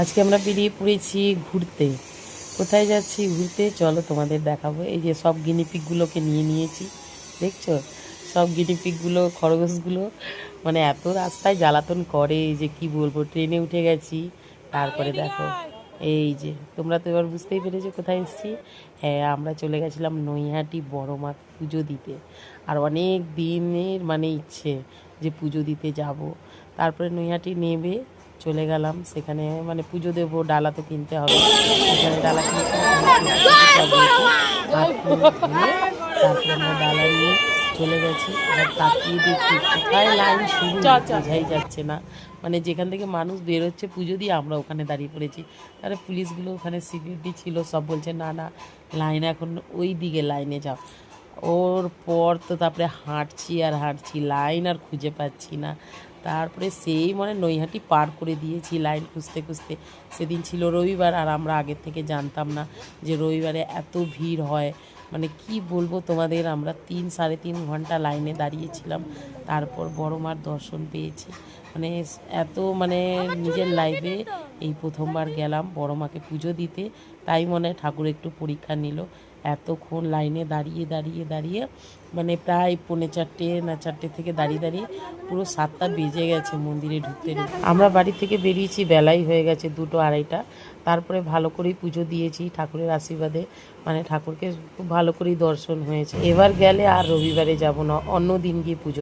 আজকে আমরা বেরিয়ে পড়েছি ঘুরতে। কোথায় যাচ্ছি ঘুরতে চলো তোমাদের দেখাবো। এই যে সব গিনিপিকগুলোকে নিয়ে নিয়েছি, দেখছো? সব গিনিপিকগুলো, খরগোশগুলো মানে এত রাস্তায় জ্বালাতন করে যে কি বলবো। ট্রেনে উঠে গেছি, তারপরে দেখো এই যে তোমরা তো এবার বুঝতেই পেরেছো কোথায় এসেছি। হ্যাঁ, আমরা চলে গেছিলাম নৈহাটি বড় মা পুজো দিতে। আর অনেক দিনের মানে ইচ্ছে যে পুজো দিতে যাব। তারপরে নৈহাটি নেবে চলে গেলাম সেখানে, মানে পুজো দেবো, ডালা তো কিনতে হবে। সেখানে ডালা কিনতে তারপরে আমরা ডালা নিয়ে চলে গেছি। এবার তাকিয়ে দেখি কোথায় লাইন শুরু, বোঝাই যাচ্ছে না। মানে যেখান থেকে মানুষ বেরোচ্ছে পুজো দিয়ে আমরা ওখানে দাঁড়িয়ে পড়েছি। তাহলে পুলিশগুলো ওখানে সিকিউরিটি ছিল, সব বলছে না না লাইন এখন ওই দিকে, লাইনে যাও। ওর পর তো তারপরে হাঁটছি আর হাঁটছি, লাইন আর খুঁজে পাচ্ছি না। তারপরে সেই মানে নৈহাটি পার করে দিয়েছি লাইন খুঁজতে খুঁজতে। সেদিন ছিল রবিবার, আর আমরা আগের থেকে জানতাম না যে রবিবারে এত ভিড় হয়। মানে কি বলবো তোমাদের, আমরা 3-3.5 ঘন্টা লাইনে দাঁড়িয়েছিলাম, তারপর বড় মার দর্শন পেয়েছি। মানে এত মানে নিজের লাইফে এই প্রথমবার গেলাম বড় মাকে পুজো দিতে, তাই মনে হয় ঠাকুর একটু পরীক্ষা নিল। এতক্ষণ লাইনে দাঁড়িয়ে দাঁড়িয়ে দাঁড়িয়ে মানে প্রায় 4:45 থেকে দাঁড়িয়ে দাঁড়িয়ে পুরো 7টা বেজে গেছে মন্দিরে ঢুকতে ঢুকতে। আমরা বাড়ি থেকে বেরিয়েছি, বেলাই হয়ে গেছে 2-2:30। তারপরে ভালো করেই পুজো দিয়েছি ঠাকুরের আশীর্বাদে, মানে ঠাকুরকে খুব ভালো করেই দর্শন হয়েছে। এবার গেলে আর রবিবারে যাব না, অন্য দিন গিয়ে পুজো